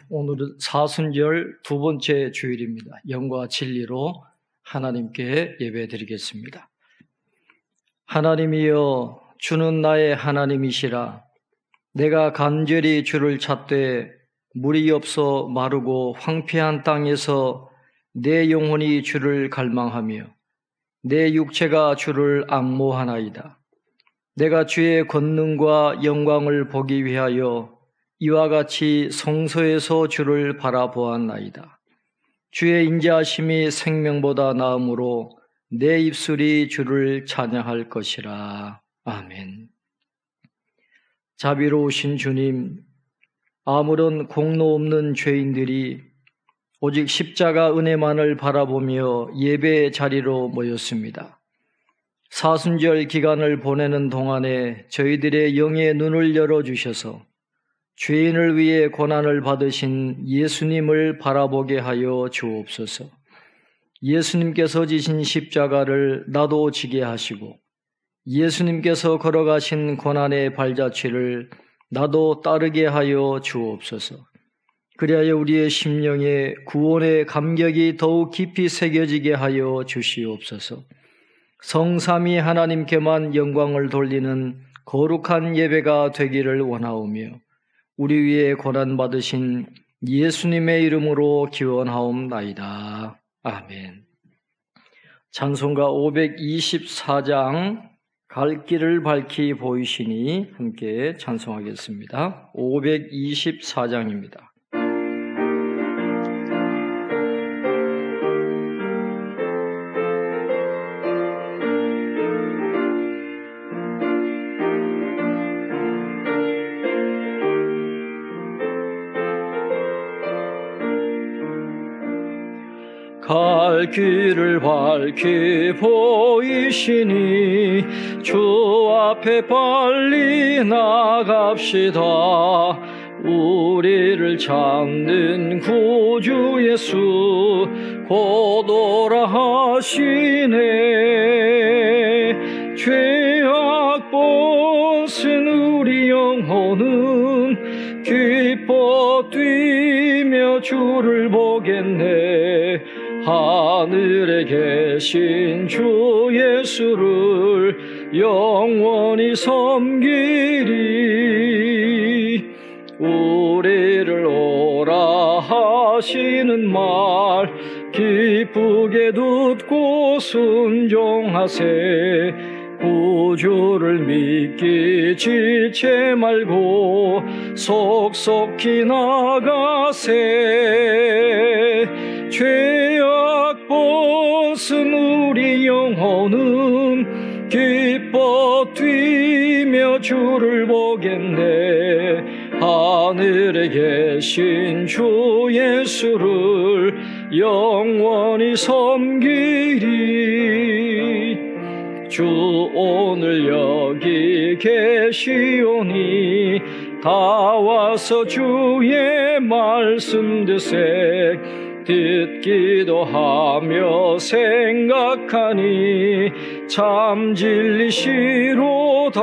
오늘은 사순절 두 번째 주일입니다. 영과 진리로 하나님께 예배드리겠습니다. 하나님이여, 주는 나의 하나님이시라. 내가 간절히 주를 찾되 물이 없어 마르고 황폐한 땅에서 내 영혼이 주를 갈망하며 내 육체가 주를 앙모하나이다. 내가 주의 권능과 영광을 보기 위하여 이와 같이 성소에서 주를 바라보았나이다. 주의 인자하심이 생명보다 나음으로 내 입술이 주를 찬양할 것이라. 아멘. 자비로우신 주님, 아무런 공로 없는 죄인들이 오직 십자가 은혜만을 바라보며 예배의 자리로 모였습니다. 사순절 기간을 보내는 동안에 저희들의 영의 눈을 열어주셔서 죄인을 위해 고난을 받으신 예수님을 바라보게 하여 주옵소서. 예수님께서 지신 십자가를 나도 지게 하시고 예수님께서 걸어가신 고난의 발자취를 나도 따르게 하여 주옵소서. 그리하여 우리의 심령에 구원의 감격이 더욱 깊이 새겨지게 하여 주시옵소서. 성삼위 하나님께만 영광을 돌리는 거룩한 예배가 되기를 원하오며 우리 위에 고난받으신 예수님의 이름으로 기원하옵나이다. 아멘. 찬송가 524장 갈 길을 밝히 보이시니 함께 찬송하겠습니다. 524장입니다. 갈 길을 밝히 보이시니 주 앞에 빨리 나갑시다. 우리를 찾는 구주 예수 곧 오라 하시네. 죄악 벗은 우리 영혼은 기뻐 뛰며 주를 보겠네. 하늘에 계신 주 예수를 영원히 섬기리. 우리를 오라 하시는 말 기쁘게 듣고 순종하세. 구주를 믿기 지체 말고 속속히 나가세. 죄악 벗은 우리 영혼은 기뻐 뛰며 주를 보겠네. 하늘에 계신 주 예수를 영원히 섬기리. 주 오늘 여기 계시오니 다 와서 주의 말씀 드세. 듣기도 하며 생각하니 참 진리시로다.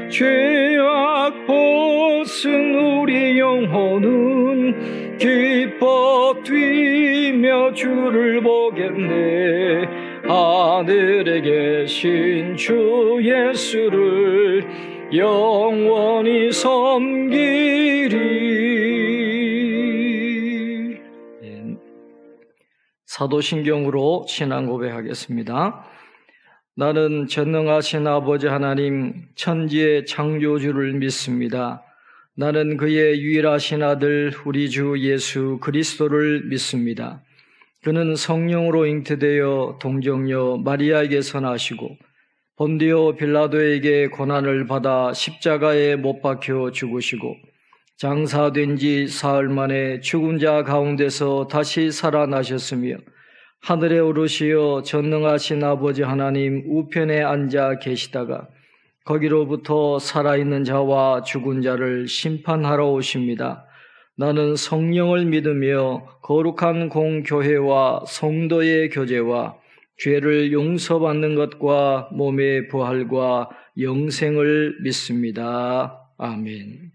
죄악 벗은 우리 영혼은 기뻐 뛰며 주를 보겠네. 하늘에 계신 주 예수를 영원히 섬기리. 사도신경으로 신앙 고백하겠습니다. 나는 전능하신 아버지 하나님 천지의 창조주를 믿습니다. 나는 그의 유일하신 아들 우리 주 예수 그리스도를 믿습니다. 그는 성령으로 잉태되어 동정녀 마리아에게서 나시고 본디오 빌라도에게 고난을 받아 십자가에 못 박혀 죽으시고 장사된 지 사흘 만에 죽은 자 가운데서 다시 살아나셨으며 하늘에 오르시어 전능하신 아버지 하나님 우편에 앉아 계시다가 거기로부터 살아있는 자와 죽은 자를 심판하러 오십니다. 나는 성령을 믿으며 거룩한 공교회와 성도의 교제와 죄를 용서받는 것과 몸의 부활과 영생을 믿습니다. 아멘.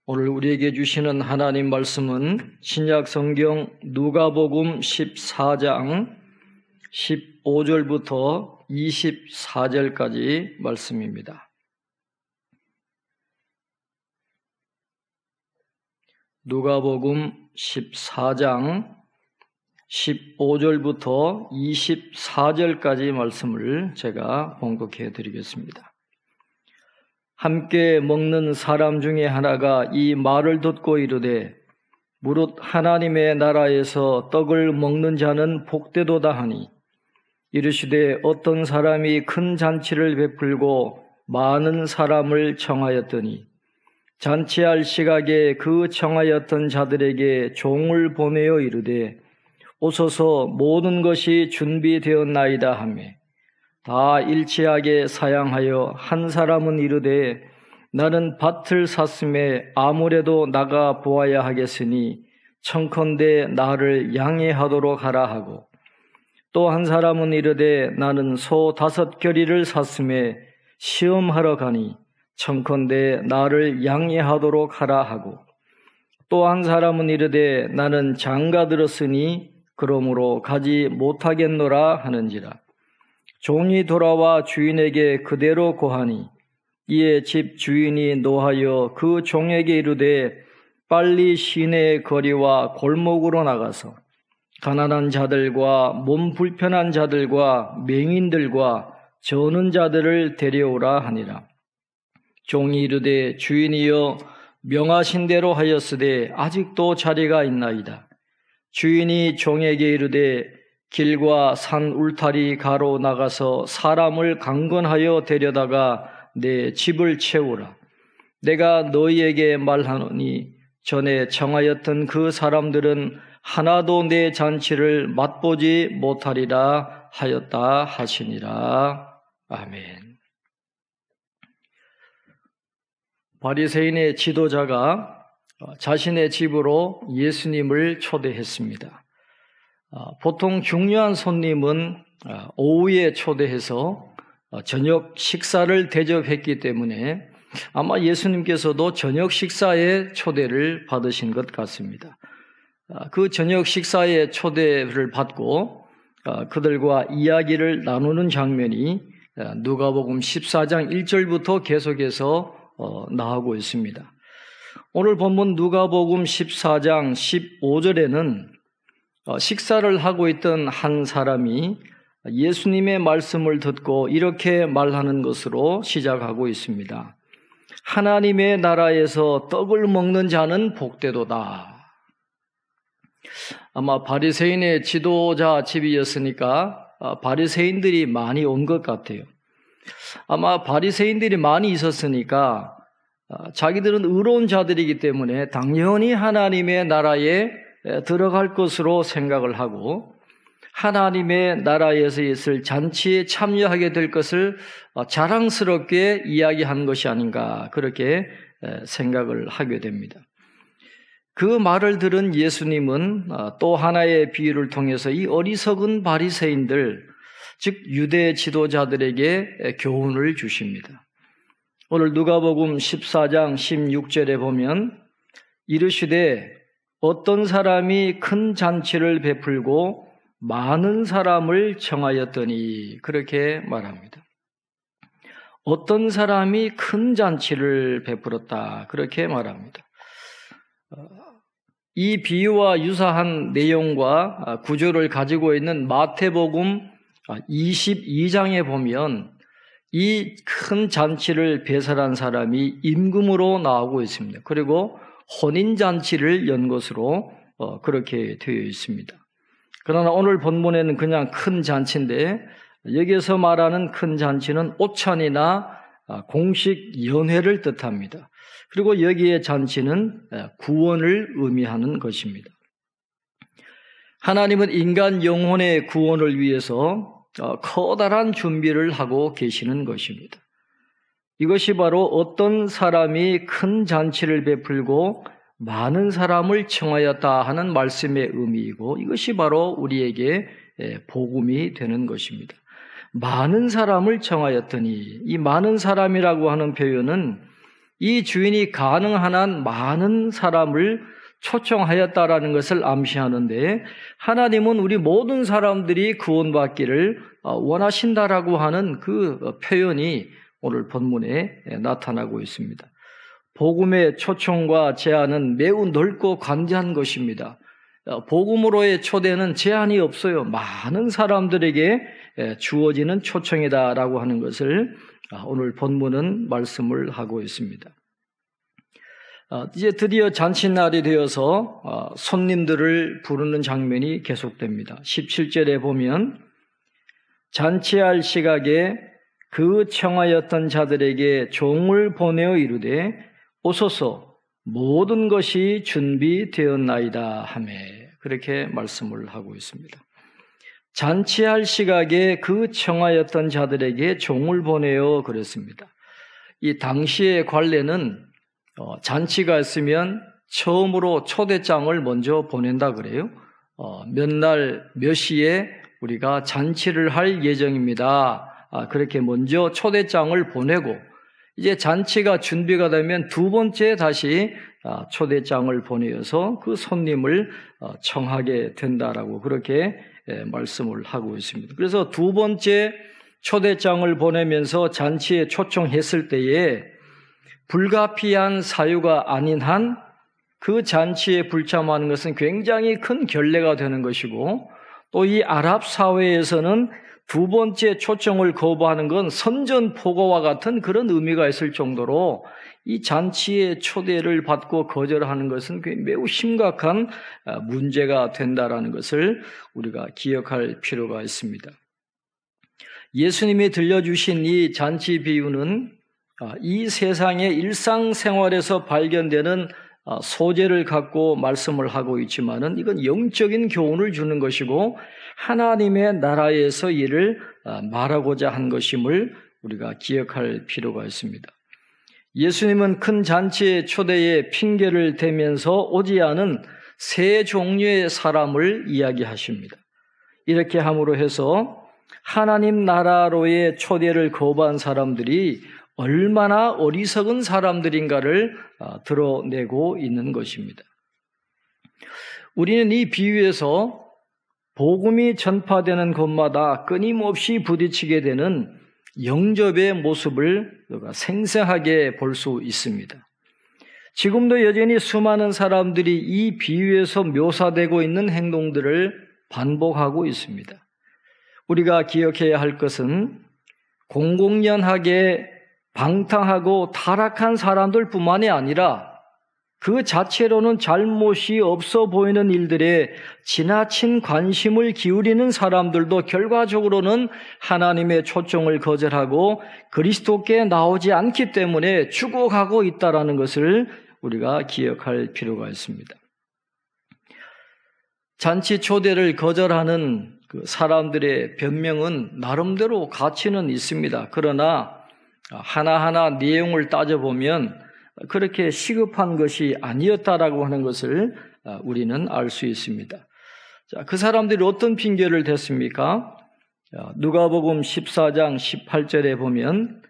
오늘 우리에게 주시는 하나님 말씀은 신약 성경 누가복음 14장 15절부터 24절까지 말씀입니다. 누가복음 14장 15절부터 24절까지 말씀을 제가 봉독해 드리겠습니다. 함께 먹는 사람 중에 하나가 이 말을 듣고 이르되 무릇 하나님의 나라에서 떡을 먹는 자는 복되도다 하니 이르시되 어떤 사람이 큰 잔치를 베풀고 많은 사람을 청하였더니 잔치할 시각에 그 청하였던 자들에게 종을 보내어 이르되 오소서 모든 것이 준비되었나이다 하며 다 일치하게 사양하여 한 사람은 이르되 나는 밭을 샀음에 아무래도 나가 보아야 하겠으니 청컨대 나를 양해하도록 하라 하고 또 한 사람은 이르되 나는 소 5겨리를 샀음에 시험하러 가니 청컨대 나를 양해하도록 하라 하고 또 한 사람은 이르되 나는 장가 들었으니 그러므로 가지 못하겠노라 하는지라. 종이 돌아와 주인에게 그대로 고하니 이에 집 주인이 노하여 그 종에게 이르되 빨리 시내의 거리와 골목으로 나가서 가난한 자들과 몸 불편한 자들과 맹인들과 저는 자들을 데려오라 하니라. 종이 이르되 주인이여 명하신 대로 하였으되 아직도 자리가 있나이다. 주인이 종에게 이르되 길과 산 울타리 가로 나가서 사람을 강건하여 데려다가 내 집을 채우라. 내가 너희에게 말하노니 전에 청하였던 그 사람들은 하나도 내 잔치를 맛보지 못하리라 하였다 하시니라. 아멘. 바리새인의 지도자가 자신의 집으로 예수님을 초대했습니다. 보통 중요한 손님은 오후에 초대해서 저녁 식사를 대접했기 때문에 아마 예수님께서도 저녁 식사에 초대를 받으신 것 같습니다. 그 저녁 식사에 초대를 받고 그들과 이야기를 나누는 장면이 누가복음 14장 1절부터 계속해서 나오고 있습니다. 오늘 본문 누가복음 14장 15절에는 식사를 하고 있던 한 사람이 예수님의 말씀을 듣고 이렇게 말하는 것으로 시작하고 있습니다. 하나님의 나라에서 떡을 먹는 자는 복되도다. 아마 바리새인의 지도자 집이었으니까 바리새인들이 많이 온 것 같아요. 아마 바리새인들이 많이 있었으니까 자기들은 의로운 자들이기 때문에 당연히 하나님의 나라에 들어갈 것으로 생각을 하고 하나님의 나라에서 있을 잔치에 참여하게 될 것을 자랑스럽게 이야기한 것이 아닌가 그렇게 생각을 하게 됩니다. 그 말을 들은 예수님은 또 하나의 비유를 통해서 이 어리석은 바리새인들 즉 유대 지도자들에게 교훈을 주십니다. 오늘 누가복음 14장 16절에 보면 이르시되 어떤 사람이 큰 잔치를 베풀고 많은 사람을 청하였더니 그렇게 말합니다. 어떤 사람이 큰 잔치를 베풀었다 그렇게 말합니다. 이 비유와 유사한 내용과 구조를 가지고 있는 마태복음 22장에 보면 이 큰 잔치를 배설한 사람이 임금으로 나오고 있습니다. 그리고 혼인잔치를 연 것으로 그렇게 되어 있습니다. 그러나 오늘 본문에는 그냥 큰 잔치인데 여기서 말하는 큰 잔치는 오찬이나 공식 연회를 뜻합니다. 그리고 여기에 잔치는 구원을 의미하는 것입니다. 하나님은 인간 영혼의 구원을 위해서 커다란 준비를 하고 계시는 것입니다. 이것이 바로 어떤 사람이 큰 잔치를 베풀고 많은 사람을 청하였다 하는 말씀의 의미이고 이것이 바로 우리에게 복음이 되는 것입니다. 많은 사람을 청하였더니 이 많은 사람이라고 하는 표현은 이 주인이 가능한 한 많은 사람을 초청하였다라는 것을 암시하는데, 하나님은 우리 모든 사람들이 구원받기를 원하신다라고 하는 그 표현이 오늘 본문에 나타나고 있습니다. 복음의 초청과 제안은 매우 넓고 관대한 것입니다. 복음으로의 초대는 제한이 없어요. 많은 사람들에게 주어지는 초청이다라고 하는 것을 오늘 본문은 말씀을 하고 있습니다. 이제 드디어 잔칫날이 되어서 손님들을 부르는 장면이 계속됩니다. 17절에 보면 잔치할 시각에 그 청하였던 자들에게 종을 보내어 이르되 오소서 모든 것이 준비되었나이다 하매, 그렇게 말씀을 하고 있습니다. 잔치할 시각에 그 청하였던 자들에게 종을 보내어 그랬습니다. 이 당시의 관례는 잔치가 있으면 처음으로 초대장을 먼저 보낸다 그래요. 몇 날 몇 시에 우리가 잔치를 할 예정입니다. 그렇게 먼저 초대장을 보내고, 이제 잔치가 준비가 되면 두 번째 다시 초대장을 보내어서 그 손님을 청하게 된다라고 그렇게 말씀을 하고 있습니다. 그래서 두 번째 초대장을 보내면서 잔치에 초청했을 때에 불가피한 사유가 아닌 한 그 잔치에 불참하는 것은 굉장히 큰 결례가 되는 것이고, 또 이 아랍 사회에서는 두 번째 초청을 거부하는 건 선전포고와 같은 그런 의미가 있을 정도로 이 잔치의 초대를 받고 거절하는 것은 매우 심각한 문제가 된다라는 것을 우리가 기억할 필요가 있습니다. 예수님이 들려주신 이 잔치 비유는 이 세상의 일상생활에서 발견되는 소재를 갖고 말씀을 하고 있지만은 이건 영적인 교훈을 주는 것이고 하나님의 나라에서 이를 말하고자 한 것임을 우리가 기억할 필요가 있습니다. 예수님은 큰 잔치의 초대에 핑계를 대면서 오지 않은 세 종류의 사람을 이야기하십니다. 이렇게 함으로 해서 하나님 나라로의 초대를 거부한 사람들이 얼마나 어리석은 사람들인가를 드러내고 있는 것입니다. 우리는 이 비유에서 복음이 전파되는 곳마다 끊임없이 부딪히게 되는 영접의 모습을 생생하게 볼 수 있습니다. 지금도 여전히 수많은 사람들이 이 비유에서 묘사되고 있는 행동들을 반복하고 있습니다. 우리가 기억해야 할 것은 공공연하게 방탕하고 타락한 사람들뿐만이 아니라 그 자체로는 잘못이 없어 보이는 일들에 지나친 관심을 기울이는 사람들도 결과적으로는 하나님의 초청을 거절하고 그리스도께 나오지 않기 때문에 죽어가고 있다는 것을 우리가 기억할 필요가 있습니다. 잔치 초대를 거절하는 그 사람들의 변명은 나름대로 가치는 있습니다. 그러나 하나하나 내용을 따져보면 그렇게 시급한 것이 아니었다라고 하는 것을 우리는 알 수 있습니다. 자, 그 사람들이 어떤 핑계를 댔습니까? 누가복음 14장 18절에 보면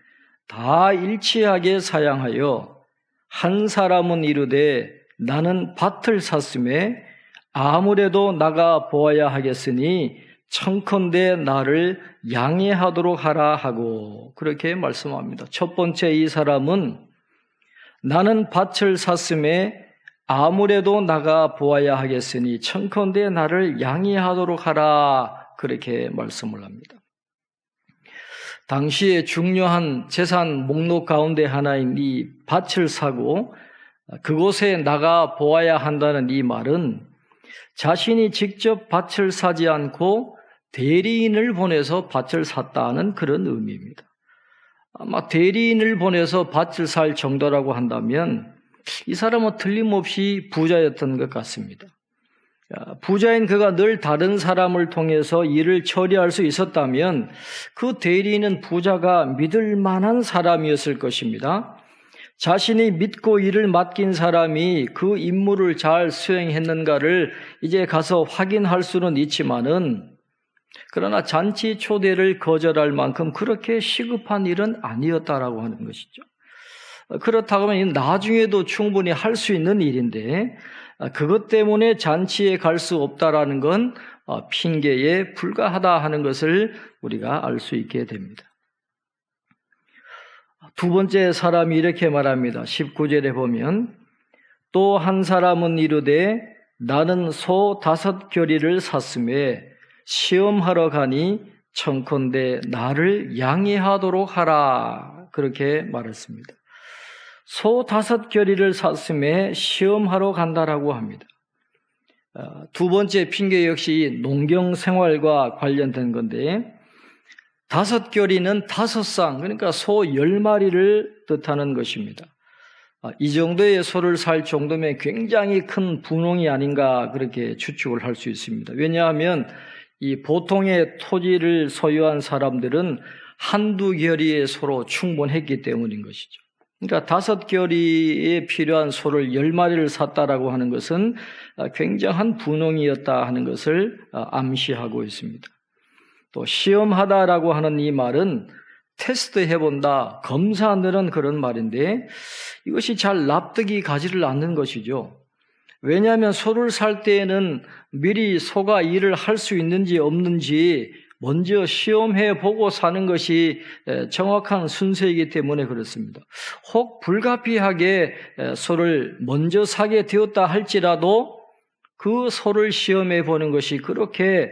다 일치하게 사양하여 한 사람은 이르되 나는 밭을 샀음에 아무래도 나가 보아야 하겠으니 청컨대 나를 양해하도록 하라 하고 그렇게 말씀합니다. 첫 번째 이 사람은 나는 밭을 샀음에 아무래도 나가 보아야 하겠으니 청컨대 나를 양해하도록 하라 그렇게 말씀을 합니다. 당시에 중요한 재산 목록 가운데 하나인 이 밭을 사고 그곳에 나가 보아야 한다는 이 말은 자신이 직접 밭을 사지 않고 대리인을 보내서 밭을 샀다는 그런 의미입니다. 아마 대리인을 보내서 밭을 살 정도라고 한다면 이 사람은 틀림없이 부자였던 것 같습니다. 부자인 그가 늘 다른 사람을 통해서 일을 처리할 수 있었다면 그 대리인은 부자가 믿을 만한 사람이었을 것입니다. 자신이 믿고 일을 맡긴 사람이 그 임무를 잘 수행했는가를 이제 가서 확인할 수는 있지만은 그러나 잔치 초대를 거절할 만큼 그렇게 시급한 일은 아니었다라고 하는 것이죠. 그렇다고 하면 나중에도 충분히 할 수 있는 일인데 그것 때문에 잔치에 갈 수 없다라는 건 핑계에 불과하다 하는 것을 우리가 알 수 있게 됩니다. 두 번째 사람이 이렇게 말합니다. 19절에 보면 또 한 사람은 이르되 나는 소 5겨리를 샀음에 시험하러 가니 청컨대 나를 양해하도록 하라. 그렇게 말했습니다. 소 5겨리를 샀음에 시험하러 간다라고 합니다. 두 번째 핑계 역시 농경 생활과 관련된 건데 5겨리는 5쌍, 그러니까 소 10마리를 뜻하는 것입니다. 이 정도의 소를 살 정도면 굉장히 큰 분홍이 아닌가 그렇게 추측을 할 수 있습니다. 왜냐하면 이 보통의 토지를 소유한 사람들은 한두 겨리의 소로 충분했기 때문인 것이죠. 그러니까 5겨리에 필요한 소를 10마리를 샀다라고 하는 것은 굉장한 분홍이었다 하는 것을 암시하고 있습니다. 또 시험하다라고 하는 이 말은 테스트 해본다, 검사하는 그런 말인데 이것이 잘 납득이 가지를 않는 것이죠. 왜냐하면 소를 살 때에는 미리 소가 일을 할 수 있는지 없는지 먼저 시험해 보고 사는 것이 정확한 순서이기 때문에 그렇습니다. 혹 불가피하게 소를 먼저 사게 되었다 할지라도 그 소를 시험해 보는 것이 그렇게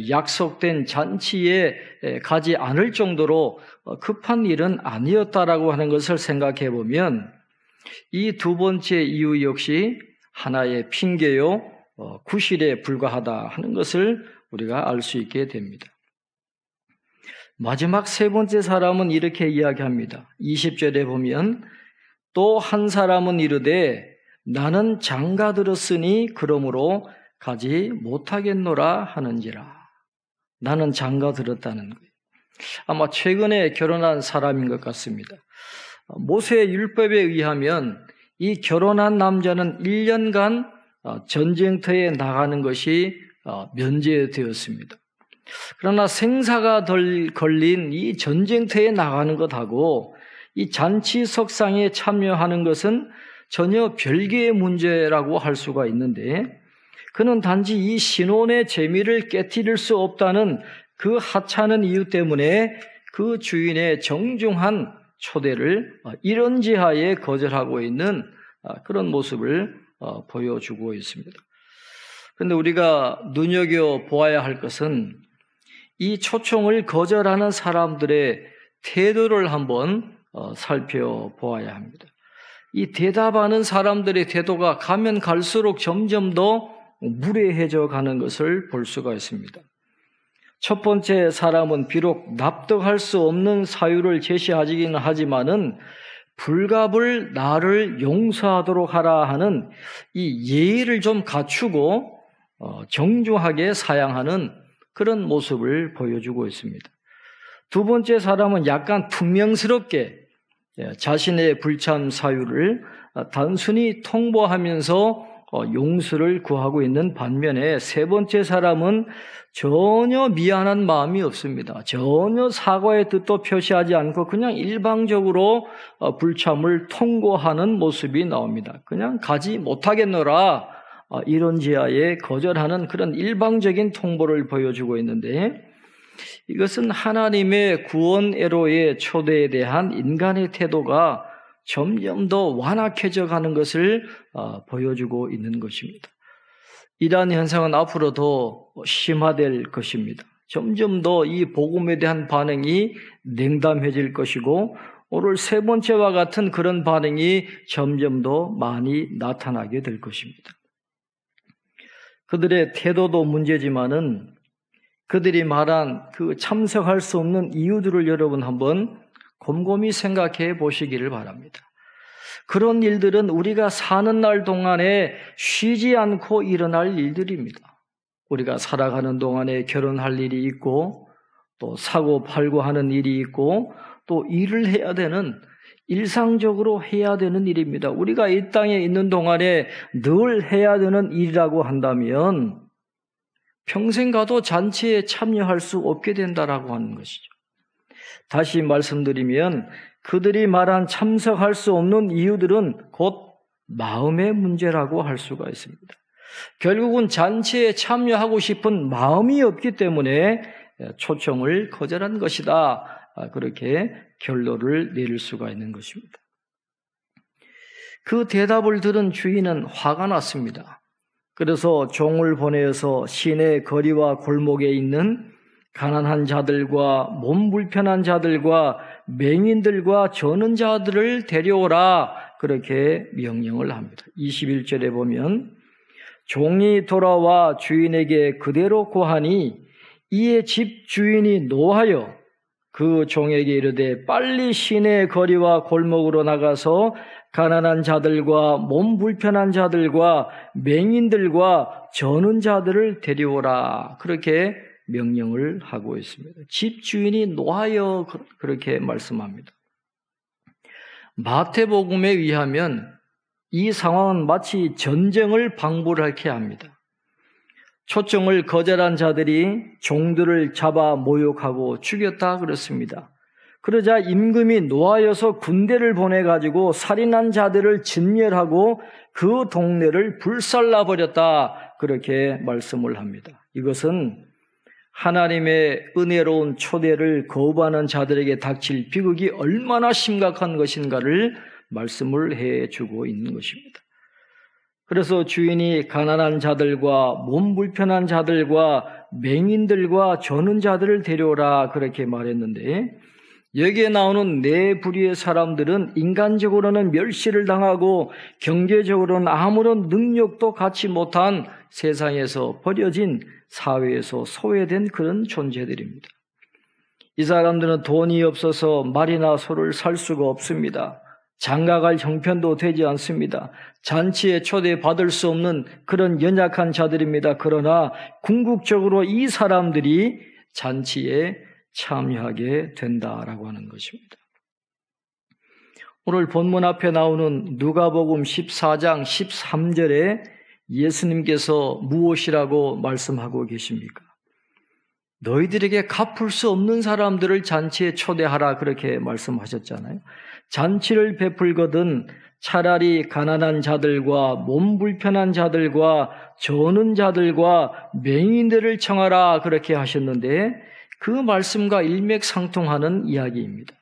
약속된 잔치에 가지 않을 정도로 급한 일은 아니었다라고 하는 것을 생각해 보면 이 두 번째 이유 역시 하나의 핑계요 구실에 불과하다 하는 것을 우리가 알 수 있게 됩니다. 마지막 세 번째 사람은 이렇게 이야기합니다. 20절에 보면 또 한 사람은 이르되 나는 장가 들었으니 그러므로 가지 못하겠노라 하는지라. 나는 장가 들었다는 거예요. 아마 최근에 결혼한 사람인 것 같습니다. 모세 율법에 의하면 이 결혼한 남자는 1년간 전쟁터에 나가는 것이 면제되었습니다. 그러나 생사가 걸린 이 전쟁터에 나가는 것하고 이 잔치석상에 참여하는 것은 전혀 별개의 문제라고 할 수가 있는데 그는 단지 이 신혼의 재미를 깨트릴 수 없다는 그 하찮은 이유 때문에 그 주인의 정중한 초대를 이런지하에 거절하고 있는 그런 모습을 보여주고 있습니다. 그런데 우리가 눈여겨보아야 할 것은 이 초청을 거절하는 사람들의 태도를 한번 살펴보아야 합니다. 이 대답하는 사람들의 태도가 가면 갈수록 점점 더 무례해져 가는 것을 볼 수가 있습니다. 첫 번째 사람은 비록 납득할 수 없는 사유를 제시하기는 하지만은 불갑을 나를 용서하도록 하라 하는 이 예의를 좀 갖추고 정중하게 사양하는 그런 모습을 보여주고 있습니다. 두 번째 사람은 약간 퉁명스럽게 자신의 불참 사유를 단순히 통보하면서 용서를 구하고 있는 반면에 세 번째 사람은 전혀 미안한 마음이 없습니다. 전혀 사과의 뜻도 표시하지 않고 그냥 일방적으로 불참을 통고하는 모습이 나옵니다. 그냥 가지 못하겠노라 이런지하에 거절하는 그런 일방적인 통보를 보여주고 있는데 이것은 하나님의 구원애로의 초대에 대한 인간의 태도가 점점 더 완악해져 가는 것을 보여주고 있는 것입니다. 이러한 현상은 앞으로 더 심화될 것입니다. 점점 더 이 복음에 대한 반응이 냉담해질 것이고 오늘 세 번째와 같은 그런 반응이 점점 더 많이 나타나게 될 것입니다. 그들의 태도도 문제지만은 그들이 말한 그 참석할 수 없는 이유들을 여러분 한번 곰곰이 생각해 보시기를 바랍니다. 그런 일들은 우리가 사는 날 동안에 쉬지 않고 일어날 일들입니다. 우리가 살아가는 동안에 결혼할 일이 있고 또 사고 팔고 하는 일이 있고 또 일을 해야 되는 일상적으로 해야 되는 일입니다. 우리가 이 땅에 있는 동안에 늘 해야 되는 일이라고 한다면 평생 가도 잔치에 참여할 수 없게 된다라고 하는 것이죠. 다시 말씀드리면 그들이 말한 참석할 수 없는 이유들은 곧 마음의 문제라고 할 수가 있습니다. 결국은 잔치에 참여하고 싶은 마음이 없기 때문에 초청을 거절한 것이다. 그렇게 결론을 내릴 수가 있는 것입니다. 그 대답을 들은 주인은 화가 났습니다. 그래서 종을 보내어서 시내 거리와 골목에 있는 가난한 자들과 몸 불편한 자들과 맹인들과 저는 자들을 데려오라, 그렇게 명령을 합니다. 21절에 보면 종이 돌아와 주인에게 그대로 고하니 이에 집 주인이 노하여 그 종에게 이르되 빨리 시내 거리와 골목으로 나가서 가난한 자들과 몸 불편한 자들과 맹인들과 저는 자들을 데려오라, 그렇게 명령을 하고 있습니다. 집 주인이 노하여 그렇게 말씀합니다. 마태복음에 의하면 이 상황은 마치 전쟁을 방불하게 합니다. 초청을 거절한 자들이 종들을 잡아 모욕하고 죽였다 그렇습니다. 그러자 임금이 노하여서 군대를 보내가지고 살인한 자들을 진멸하고 그 동네를 불살라버렸다, 그렇게 말씀을 합니다. 이것은 하나님의 은혜로운 초대를 거부하는 자들에게 닥칠 비극이 얼마나 심각한 것인가를 말씀을 해주고 있는 것입니다. 그래서 주인이 가난한 자들과 몸 불편한 자들과 맹인들과 저는 자들을 데려오라, 그렇게 말했는데, 여기에 나오는 네 부류의 사람들은 인간적으로는 멸시를 당하고 경제적으로는 아무런 능력도 갖지 못한 세상에서 버려진 사회에서 소외된 그런 존재들입니다. 이 사람들은 돈이 없어서 말이나 소를 살 수가 없습니다. 장가갈 형편도 되지 않습니다. 잔치에 초대받을 수 없는 그런 연약한 자들입니다. 그러나 궁극적으로 이 사람들이 잔치에 참여하게 된다라고 하는 것입니다. 오늘 본문 앞에 나오는 누가복음 14장 13절에 예수님께서 무엇이라고 말씀하고 계십니까? 너희들에게 갚을 수 없는 사람들을 잔치에 초대하라, 그렇게 말씀하셨잖아요. 잔치를 베풀거든 차라리 가난한 자들과 몸 불편한 자들과 저는 자들과 맹인들을 청하라, 그렇게 하셨는데 그 말씀과 일맥상통하는 이야기입니다.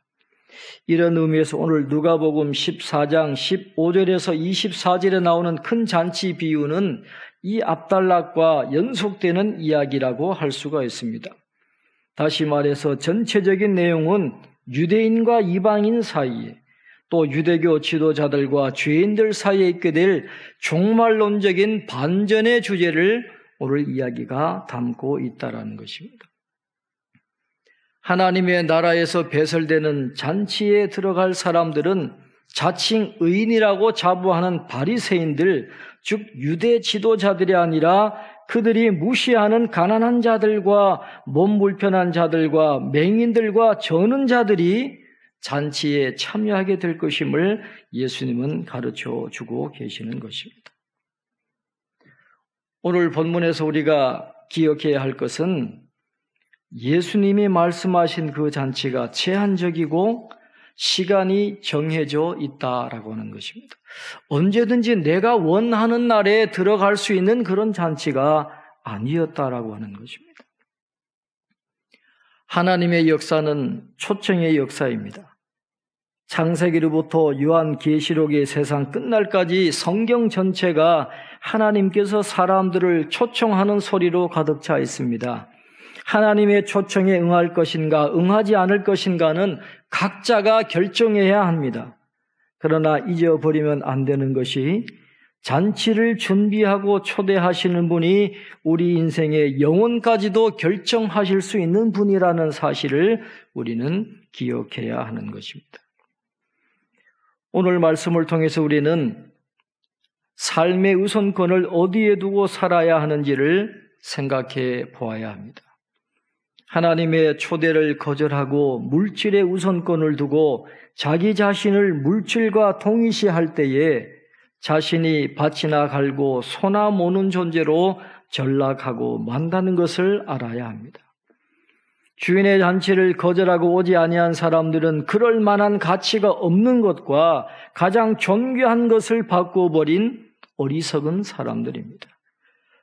이런 의미에서 오늘 누가복음 14장 15절에서 24절에 나오는 큰 잔치 비유는 이 앞단락과 연속되는 이야기라고 할 수가 있습니다. 다시 말해서 전체적인 내용은 유대인과 이방인 사이에, 또 유대교 지도자들과 죄인들 사이에 있게 될 종말론적인 반전의 주제를 오늘 이야기가 담고 있다는 것입니다. 하나님의 나라에서 배설되는 잔치에 들어갈 사람들은 자칭 의인이라고 자부하는 바리새인들, 즉 유대 지도자들이 아니라 그들이 무시하는 가난한 자들과 몸 불편한 자들과 맹인들과 저는 자들이 잔치에 참여하게 될 것임을 예수님은 가르쳐 주고 계시는 것입니다. 오늘 본문에서 우리가 기억해야 할 것은 예수님이 말씀하신 그 잔치가 제한적이고 시간이 정해져 있다라고 하는 것입니다. 언제든지 내가 원하는 날에 들어갈 수 있는 그런 잔치가 아니었다라고 하는 것입니다. 하나님의 역사는 초청의 역사입니다. 창세기로부터 요한계시록의 세상 끝날까지 성경 전체가 하나님께서 사람들을 초청하는 소리로 가득 차 있습니다. 하나님의 초청에 응할 것인가 응하지 않을 것인가는 각자가 결정해야 합니다. 그러나 잊어버리면 안 되는 것이 잔치를 준비하고 초대하시는 분이 우리 인생의 영혼까지도 결정하실 수 있는 분이라는 사실을 우리는 기억해야 하는 것입니다. 오늘 말씀을 통해서 우리는 삶의 우선권을 어디에 두고 살아야 하는지를 생각해 보아야 합니다. 하나님의 초대를 거절하고 물질의 우선권을 두고 자기 자신을 물질과 동일시할 때에 자신이 밭이나 갈고 소나 모는 존재로 전락하고 만다는 것을 알아야 합니다. 주인의 잔치를 거절하고 오지 아니한 사람들은 그럴 만한 가치가 없는 것과 가장 존귀한 것을 바꾸어버린 어리석은 사람들입니다.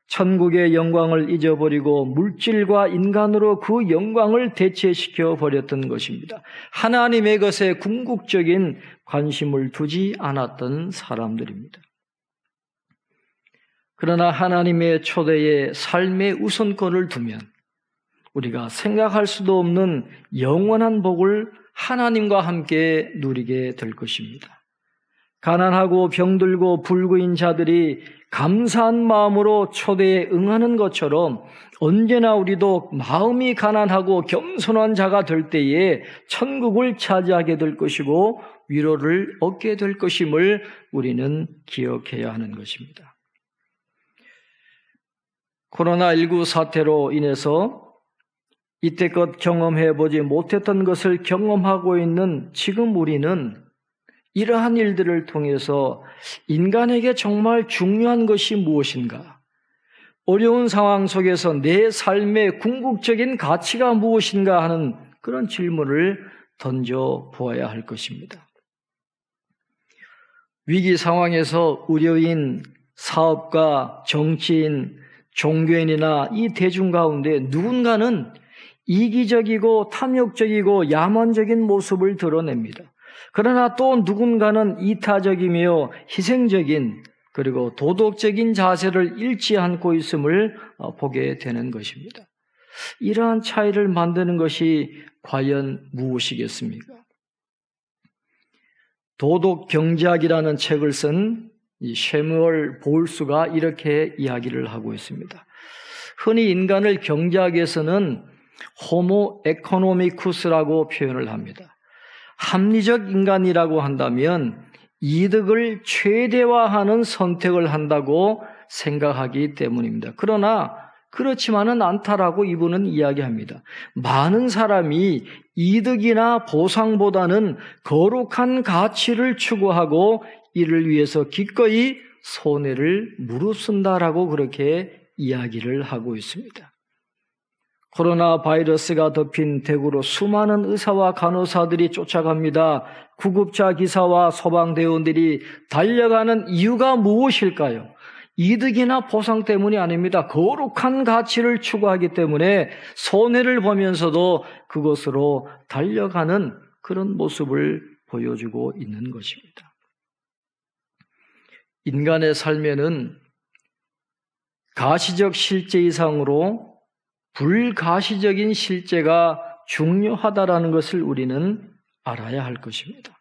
천국의 영광을 잊어버리고 물질과 인간으로 그 영광을 대체시켜 버렸던 것입니다. 하나님의 것에 궁극적인 관심을 두지 않았던 사람들입니다. 그러나 하나님의 초대에 삶의 우선권을 두면 우리가 생각할 수도 없는 영원한 복을 하나님과 함께 누리게 될 것입니다. 가난하고 병들고 불구인 자들이 감사한 마음으로 초대에 응하는 것처럼 언제나 우리도 마음이 가난하고 겸손한 자가 될 때에 천국을 차지하게 될 것이고 위로를 얻게 될 것임을 우리는 기억해야 하는 것입니다. 코로나19 사태로 인해서 이때껏 경험해보지 못했던 것을 경험하고 있는 지금 우리는 이러한 일들을 통해서 인간에게 정말 중요한 것이 무엇인가? 어려운 상황 속에서 내 삶의 궁극적인 가치가 무엇인가 하는 그런 질문을 던져 보아야 할 것입니다. 위기 상황에서 의료인, 사업가, 정치인, 종교인이나 이 대중 가운데 누군가는 이기적이고 탐욕적이고 야만적인 모습을 드러냅니다. 그러나 또 누군가는 이타적이며 희생적인 그리고 도덕적인 자세를 잃지 않고 있음을 보게 되는 것입니다. 이러한 차이를 만드는 것이 과연 무엇이겠습니까? 도덕경제학이라는 책을 쓴 셰뮤얼 볼수가 이렇게 이야기를 하고 있습니다. 흔히 인간을 경제학에서는 호모 에코노미쿠스라고 표현을 합니다. 합리적 인간이라고 한다면 이득을 최대화하는 선택을 한다고 생각하기 때문입니다. 그러나 그렇지만은 않다라고 이분은 이야기합니다. 많은 사람이 이득이나 보상보다는 거룩한 가치를 추구하고 이를 위해서 기꺼이 손해를 무릅쓴다라고 그렇게 이야기를 하고 있습니다. 코로나 바이러스가 덮인 대구로 수많은 의사와 간호사들이 쫓아갑니다. 구급차 기사와 소방대원들이 달려가는 이유가 무엇일까요? 이득이나 보상 때문이 아닙니다. 거룩한 가치를 추구하기 때문에 손해를 보면서도 그것으로 달려가는 그런 모습을 보여주고 있는 것입니다. 인간의 삶에는 가시적 실제 이상으로 불가시적인 실제가 중요하다라는 것을 우리는 알아야 할 것입니다.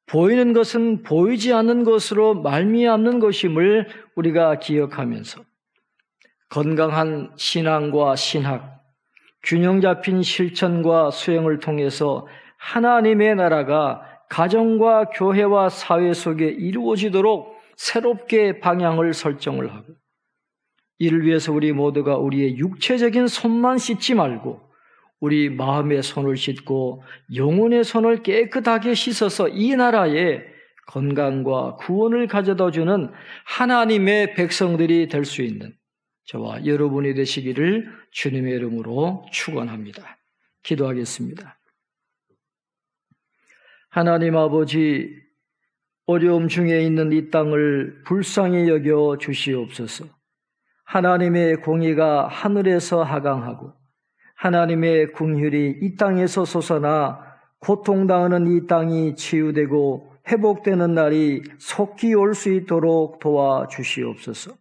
보이는 것은 보이지 않는 것으로 말미암는 것임을 우리가 기억하면서 건강한 신앙과 신학, 균형 잡힌 실천과 수행을 통해서 하나님의 나라가 가정과 교회와 사회 속에 이루어지도록 새롭게 방향을 설정을 하고 이를 위해서 우리 모두가 우리의 육체적인 손만 씻지 말고 우리 마음의 손을 씻고 영혼의 손을 깨끗하게 씻어서 이 나라에 건강과 구원을 가져다 주는 하나님의 백성들이 될 수 있는 저와 여러분이 되시기를 주님의 이름으로 축원합니다. 기도하겠습니다. 하나님 아버지, 어려움 중에 있는 이 땅을 불쌍히 여겨 주시옵소서. 하나님의 공의가 하늘에서 하강하고 하나님의 긍휼이 이 땅에서 솟아나 고통당하는 이 땅이 치유되고 회복되는 날이 속히 올 수 있도록 도와주시옵소서.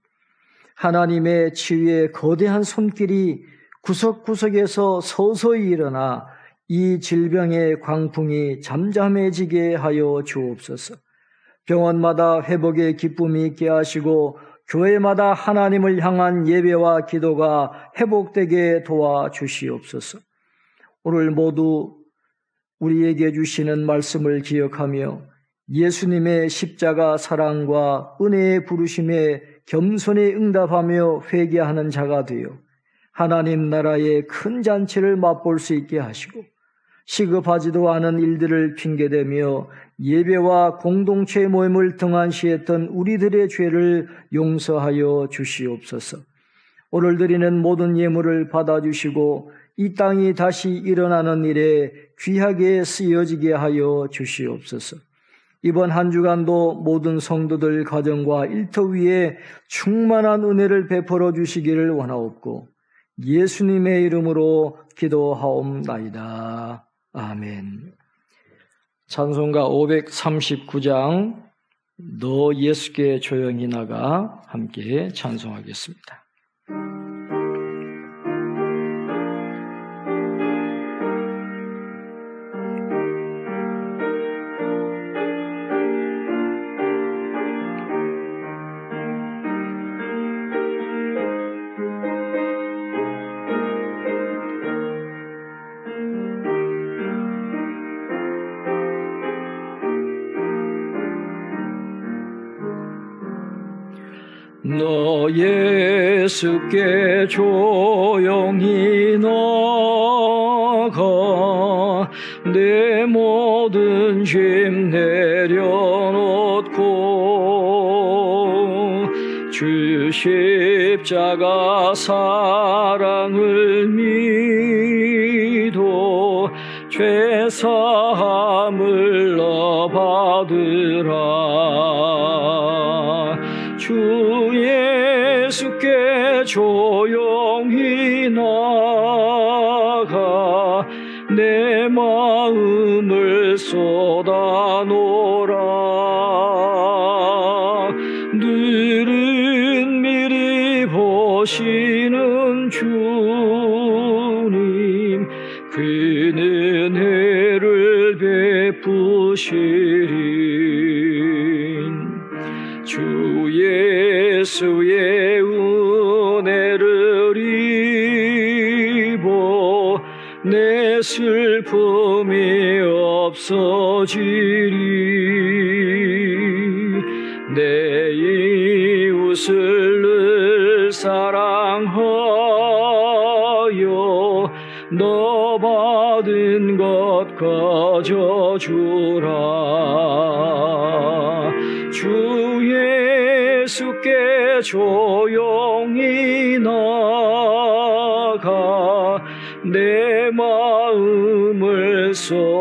하나님의 치유의 거대한 손길이 구석구석에서 서서히 일어나 이 질병의 광풍이 잠잠해지게 하여 주옵소서. 병원마다 회복의 기쁨이 있게 하시고 교회마다 하나님을 향한 예배와 기도가 회복되게 도와주시옵소서. 오늘 모두 우리에게 주시는 말씀을 기억하며 예수님의 십자가 사랑과 은혜의 부르심에 겸손히 응답하며 회개하는 자가 되어 하나님 나라의 큰 잔치를 맛볼 수 있게 하시고 시급하지도 않은 일들을 핑계대며 예배와 공동체 모임을 등한시했던 우리들의 죄를 용서하여 주시옵소서. 오늘 드리는 모든 예물을 받아주시고 이 땅이 다시 일어나는 일에 귀하게 쓰여지게 하여 주시옵소서. 이번 한 주간도 모든 성도들 가정과 일터 위에 충만한 은혜를 베풀어 주시기를 원하옵고 예수님의 이름으로 기도하옵나이다. 아멘. 찬송가 539장 너 예수께 조용히 나가 함께 찬송하겠습니다. 너 예수께 조용히 나가 내 모든 짐 내려놓고 주 십자가 사랑을 믿어 죄사함을 너 받으라. 주 예수께 조용히 나가 내 마음을 쏟아놓으라. 늘은 미리 보시는 주님 그 은혜를 베푸시리. 주 예수의 은혜를 입어 내 슬픔이 없어지리. 내 이웃을 늘 사랑하여 너 받은 것 가져주라. 주 예수께 조용히 나가 내 마음을 쏟아놓으라.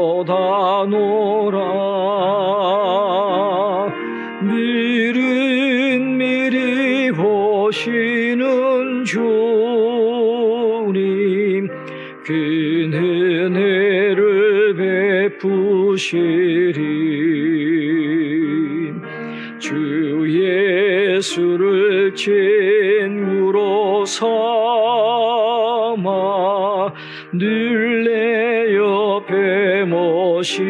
늘은 미리 보시는 주님 그 은혜를 베푸시리. 주 예수를 친구로 삼아 늘 내 옆에 모시어라.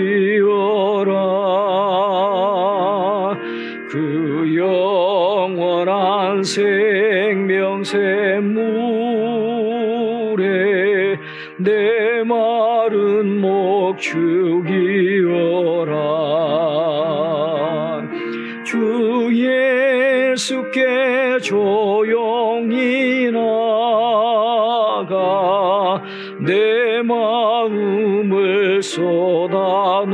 그 영원한 생명샘 물에 내 마른 목 죽이어라. 주 예수께 조용히 나가 내 마음을 쏟아놓으라.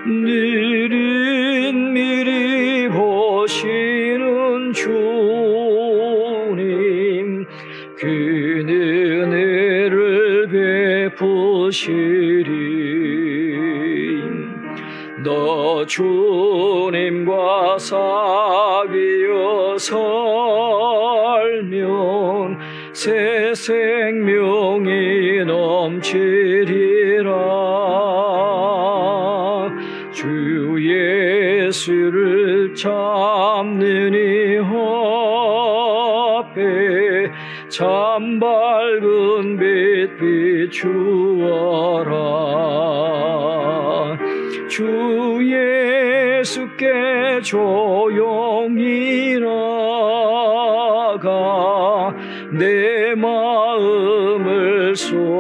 늘은 미리 보시는 주님 그 은혜를 베푸시리. 너 주님과 사귀어 살면 새 생명이 넘치리라. 주 예수를 잡는 이 앞에 참 밝은 빛 비추어라. 주 예수께 조용히 나가 내 마음을 쏟아놓으라.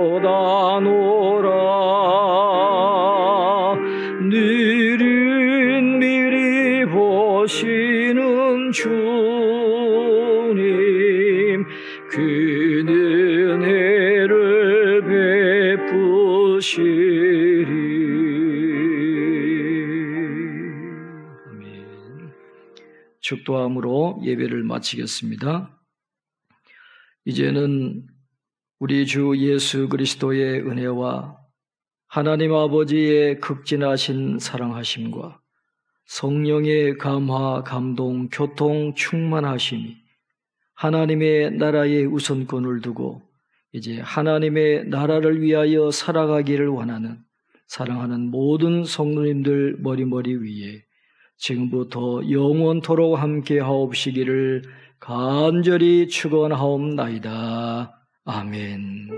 늘은 미리 보시는 주님 그 은혜를 베푸시리. 축도함으로 예배를 마치겠습니다. 이제는 우리 주 예수 그리스도의 은혜와 하나님 아버지의 극진하신 사랑하심과 성령의 감화, 감동, 교통, 충만하심이 하나님의 나라의 우선권을 두고 이제 하나님의 나라를 위하여 살아가기를 원하는 사랑하는 모든 성도님들 머리머리 위에 지금부터 영원토록 함께 하옵시기를 간절히 축원하옵나이다. 아멘.